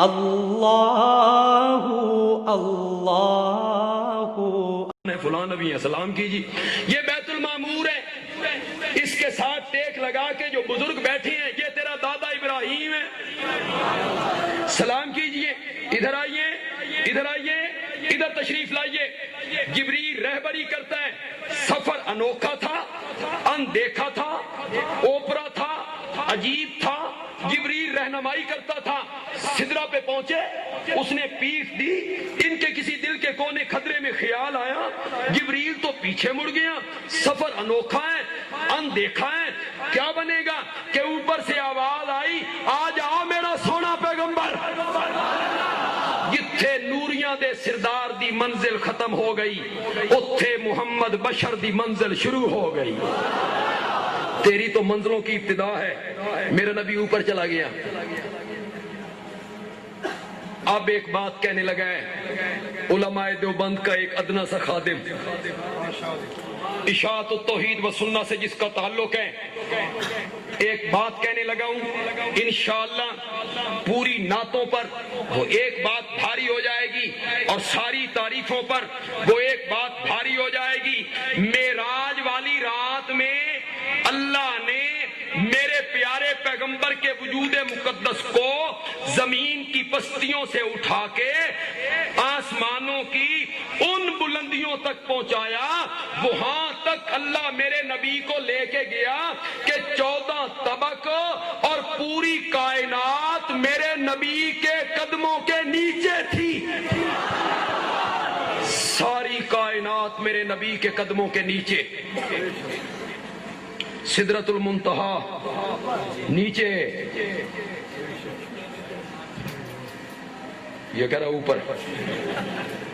اللہ اللہ فلاں نبی ہیں سلام کیجیے. یہ بیت المعمور ہے, اس کے ساتھ ٹیک لگا کے جو بزرگ بیٹھے ہیں یہ تیرا دادا ابراہیم ہے, سلام کیجیے. ادھر آئیے, ادھر آئیے, ادھر تشریف لائیے. جبریل رہبری کرتا ہے. سفر انوکھا تھا, اندیکھا تھا, اوپرا تھا, عجیب تھا. جبریل رہنمائی کرتا تھا. سدرا پہ پہنچے, اس نے پیٹھ دی. ان کے کسی دل کے کونے خطرے میں خیال آیا, جبریل تو پیچھے مڑ گیا. سفر انوکھا ہے, اندیکھا ہے. کیا بنے گا کہ اوپر سے آواز آئی, آ جاؤ میرا سونا پیغمبر. جتھے نوریاں دے سردار دی منزل ختم ہو گئی, اتھے محمد بشر دی منزل شروع ہو گئی. تیری تو منزلوں کی ابتدا ہے. میرا نبی اوپر چلا گیا. اب ایک بات کہنے لگا ہے. علماء دیوبند کا ایک ادنا سا خادم, اشاعت التوحید و سنہ سے جس کا تعلق ہے, ایک بات کہنے لگا ہوں. انشاءاللہ پوری نعتوں پر وہ ایک بات بھاری ہو جائے گی, اور ساری تعریفوں پر وہ ایک بات بھاری ہو جائے گی. معراج والی رات میں اللہ نے میرے پیارے پیغمبر کے وجود مقدس کو زمین کی پستیوں سے اٹھا کے آسمانوں کی ان بلندیوں تک پہنچایا. وہاں تک اللہ میرے نبی کو لے کے گیا کہ 14 طبق اور پوری کائنات میرے نبی کے قدموں کے نیچے تھی. ساری کائنات میرے نبی کے قدموں کے نیچے. سدرۃ المنتہا نیچے, یہ کہہ رہا اوپر.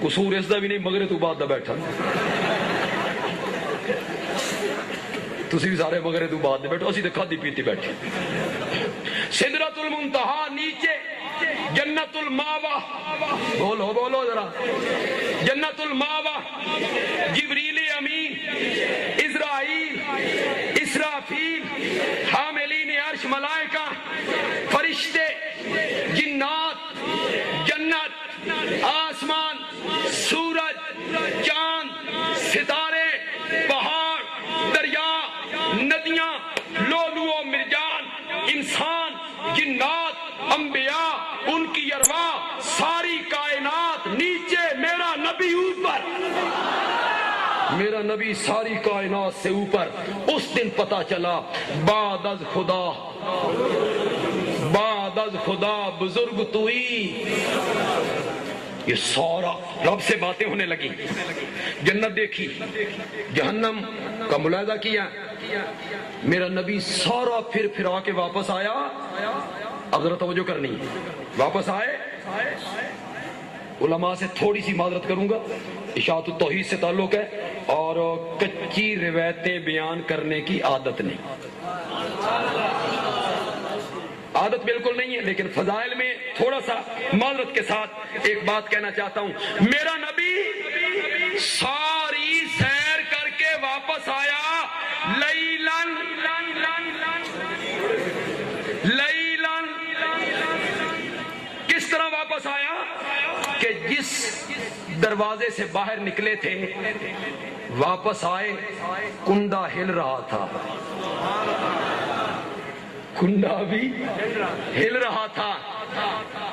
قصور اس دا بھی نہیں, مگر تو بعد دا بیٹھا. تسی بھی سارے مگر تو بعد دے بیٹھو, اسی تے کھادی پیتی بیٹھے. سدرۃ المنتہا نیچے, جنت الماوا, بولو بولو ذرا, جنت الماوا. جبریل امین, اسرائیل, اسرافیل, حاملین عرش ملائکہ, فرشتے, جنات, جنت, آسمان, سورج, چاند, ستارے, پہاڑ, دریا, ندیاں, لولو و مرجان, انسان, جنات, انبیاء, ان کی ارواح, ساری کائنات نیچے, میرا نبی اوپر. میرا نبی ساری کائنات سے اوپر. اس دن پتا چلا بعد از خدا, بعد از خدا بزرگ توئی. یہ سارا رب سے باتیں ہونے لگی. جنت دیکھی, جہنم کا ملاحظہ کیا. میرا نبی سارا پھر پھرا کے واپس آیا. اب ذرا توجہ کرنی, واپس آئے. علماء سے تھوڑی سی معذرت کروں گا, اشاعت التوحید سے تعلق ہے اور کچی روایتیں بیان کرنے کی عادت نہیں, عادت بالکل نہیں ہے, لیکن فضائل میں تھوڑا سا معذرت کے ساتھ ایک بات کہنا چاہتا ہوں. میرا نبی ساری سیر کر کے واپس آیا. لیلن لیلن, کس طرح واپس آیا کہ جس دروازے سے باہر نکلے تھے واپس آئے, کنڈا ہل رہا تھا. کنڈا بھی ہل رہا تھا.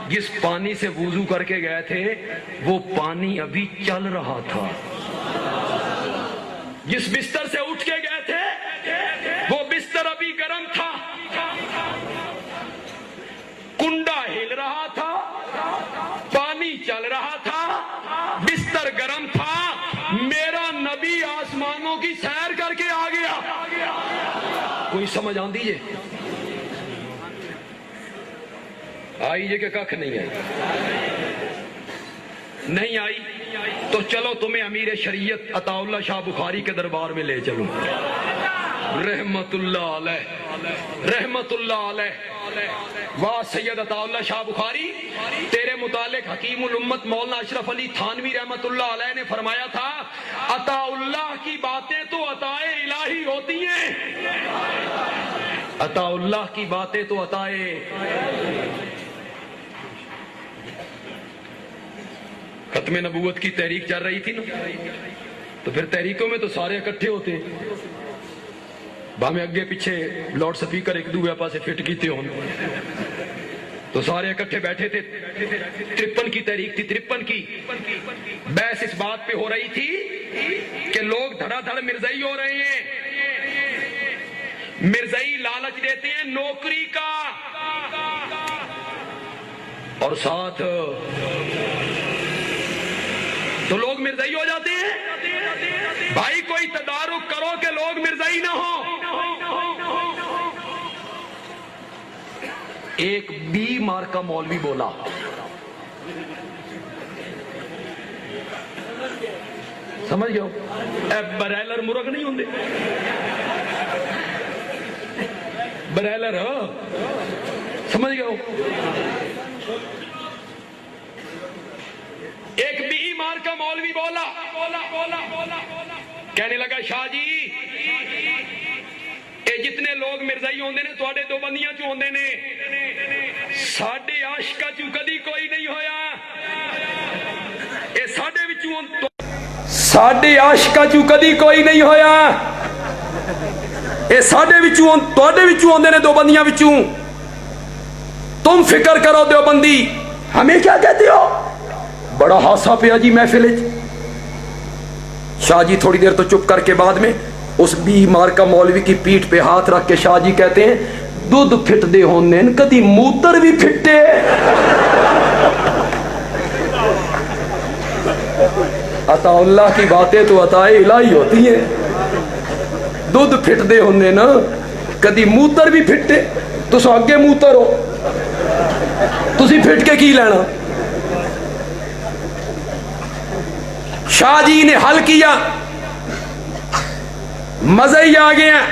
جس پانی سے وضو کر کے گئے تھے وہ پانی ابھی چل رہا تھا. جس بستر سے اٹھ کے گئے تھے وہ بستر ابھی گرم تھا. کنڈا ہل رہا تھا, پانی چل رہا تھا, بستر گرم تھا. میرا نبی آسمانوں کی سیر کر کے آ گیا. کوئی سمجھ آن دیجئے, آئیے کہ ککھ نہیں آئی, نہیں آئی تو چلو تمہیں امیر شریعت عطا اللہ شاہ بخاری کے دربار میں لے چلوں. رحمت اللہ علیہ, رحمت اللہ علیہ. واہ سید عطا اللہ شاہ بخاری, تیرے متعلق حکیم الامت مولانا اشرف علی تھانوی رحمت اللہ علیہ نے فرمایا تھا, عطا اللہ کی باتیں تو عطائے الہی ہوتی ہیں. عطا اللہ کی باتیں تو عطائے. ختم نبوت کی تحریک چل رہی تھی نا، تو پھر تحریکوں میں تو سارے اکٹھے ہوتے ہیں، بھامے اگے پیچھے لاؤڈ سپیکر ایک دوے پاسے فٹ کیتے ہوں، تو سارے اکٹھے بیٹھے تھے۔ 53 کی تحریک تھی، 53 کی بحث اس بات پہ ہو رہی تھی کہ لوگ دھڑا دھڑ مرزائی ہو رہے ہیں، مرزائی لالچ دیتے ہیں نوکری کا، اور ساتھ تو لوگ مرزائی ہو جاتے ہیں۔ بھائی کوئی تدارک کرو کہ لوگ مرزائی نہ ہو۔ ایک بی مارکا مولوی بولا، سمجھ گئے ہو؟ اے برائلر مرغ نہیں ہوندے، برائلر ہو، سمجھ گئے ہو؟ ایک بی مارکا مولوی بولا، کہنے لگا شاہ جی اے جتنے لوگ مرزائی ہوندے نے تواڈے دو بندیاں چ ہوندے نے، ساڈے عاشقاں چ کدی کوئی نہیں ہویا، اے ساڈے وچوں ساڈے عاشقاں چ کدی کوئی نہیں ہویا، اے ساڈے وچوں تواڈے وچوں ہوندے نے دو بندیاں وچوں، تم فکر کرو دیوبندی ہمیں کیا کہتے ہو؟ بڑا ہاسا پیا جی محفل وچ۔ شاہ جی تھوڑی دیر تو چپ کر کے بعد میں اس بی مارکا مولوی کی پیٹھ پہ ہاتھ رکھ کے شاہ جی کہتے ہیں دودھ پھٹ دے ہونے کدی موتر بھی پھٹے۔ عطا اللہ کی باتیں تو عطا الہی ہوتی ہیں، دودھ پھٹ دے ہونے نا کدی موتر بھی پھٹے، تو سو اگے موتر ہو، تسی پھٹ کے کی لینا؟ شاہ جی نے حل کیا، مزے ہی آ گئے ہیں،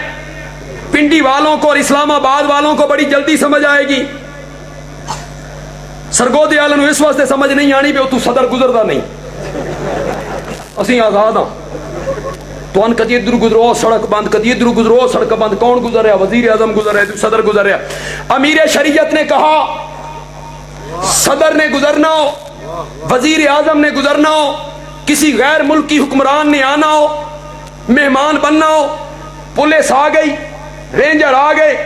پنڈی والوں کو اور اسلام آباد والوں کو بڑی جلدی سمجھ آئے گی۔ سرگودے والوں اس واسطے سمجھ نہیں آنی پہ تو صدر گزردا نہیں، اسی آزاد ہاں، تو ان کدی ادھر گزرو سڑک بند، کدی ادھر گزرو سڑک بند، کون گزر رہا؟ وزیر اعظم گزر رہا ہے، صدر گزر رہا ہے۔ امیر شریعت نے کہا صدر نے گزرنا ہو، وزیر اعظم نے گزرنا ہو، کسی غیر ملکی حکمران نے آنا ہو، مہمان بننا ہو، پولیس آ گئی، رینجر آ گئے،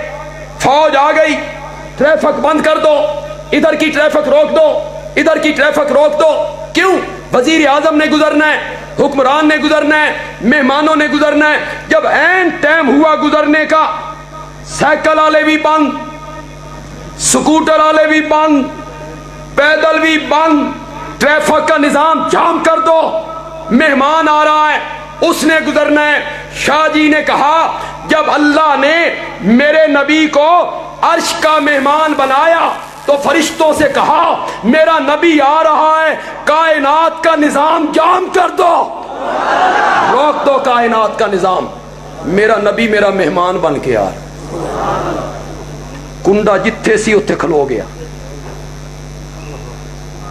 فوج آ گئی، ٹریفک بند کر دو، ادھر کی ٹریفک روک دو، ادھر کی ٹریفک روک دو۔ کیوں؟ وزیر اعظم نے گزرنا ہے، حکمران نے گزرنا ہے، مہمانوں نے گزرنا ہے۔ جب عین ٹائم ہوا گزرنے کا، سائیکل والے بھی بند، سکوٹر والے بھی بند، پیدل بھی بند، ٹریفک کا نظام جام کر دو، مہمان آ رہا ہے اس نے گزرنا ہے۔ شاہ جی نے کہا جب اللہ نے میرے نبی کو عرش کا مہمان بنایا تو فرشتوں سے کہا میرا نبی آ رہا ہے، کائنات کا نظام جام کر دو، روک دو کائنات کا نظام، میرا نبی میرا مہمان بن کے آ رہا۔ کنڈا جتھے سی اتھے کھلو گیا،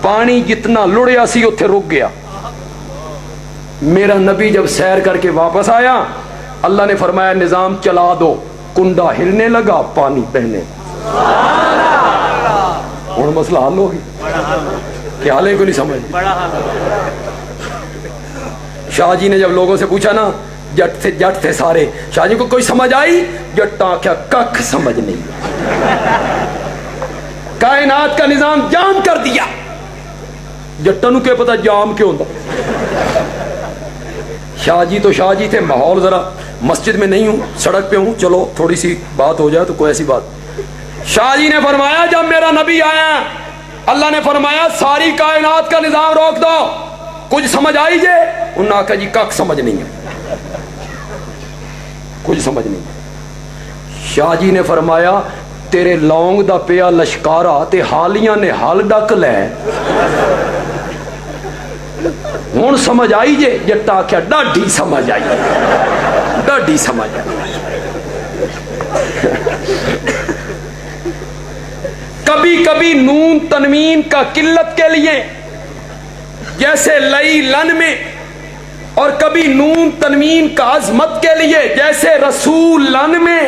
پانی جتنا لڑیا سی اتھے رک گیا۔ میرا نبی جب سیر کر کے واپس آیا، اللہ نے فرمایا نظام چلا دو، کنڈا ہلنے لگا، پانی بہنے۔ اور مسئلہ حل ہو گیا، کیا حال ہے کو نہیں سمجھ؟ شاہ جی نے جب لوگوں سے پوچھا نا، جٹ تھے سارے، شاہ جی کو کوئی سمجھ آئی؟ جٹا کیا ککھ سمجھ نہیں، کائنات کا نظام جام کر دیا۔ جٹا نو کیا پتا جام کیوں ہوتا؟ شاہ جی تو شاہ جی تھے، ماحول ذرا مسجد میں نہیں ہوں، سڑک پہ ہوں، چلو تھوڑی سی بات ہو جائے تو کوئی ایسی بات۔ شاہ جی نے فرمایا جب میرا نبی آیا اللہ نے فرمایا ساری کائنات کا نظام روک دو، کچھ سمجھ آئی جے؟ انہوں نے کہا جی کک سمجھ نہیں ہے، کچھ سمجھ نہیں۔ شاہ جی نے فرمایا تیرے لونگ دا پیا لشکارا تے حالیاں نے حال ڈک لے، ہوں سمجھ آئی جے؟ جٹا کیا ڈاڈی سمجھ آئی، ڈاڈی سمجھ آئی۔ کبھی کبھی نون تنوین کا قلت کے لیے جیسے لئی لن میں، اور کبھی نون تنوین کا عظمت کے لیے جیسے رسول لن میں،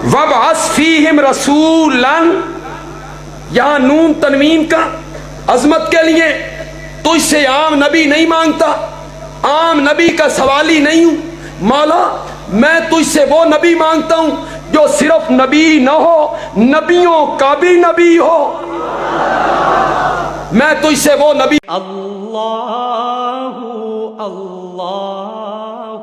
وَبْعَثْ فِيهِمْ رَسُولًا، یہاں نون تنوین کا عظمت کے لیے، تجھ سے عام نبی نہیں مانگتا، عام نبی کا سوالی نہیں ہوں، مولا میں تجھ سے وہ نبی مانگتا ہوں جو صرف نبی نہ ہو، نبیوں کا بھی نبی ہو۔ میں تجھ سے وہ نبی اللہ اللہ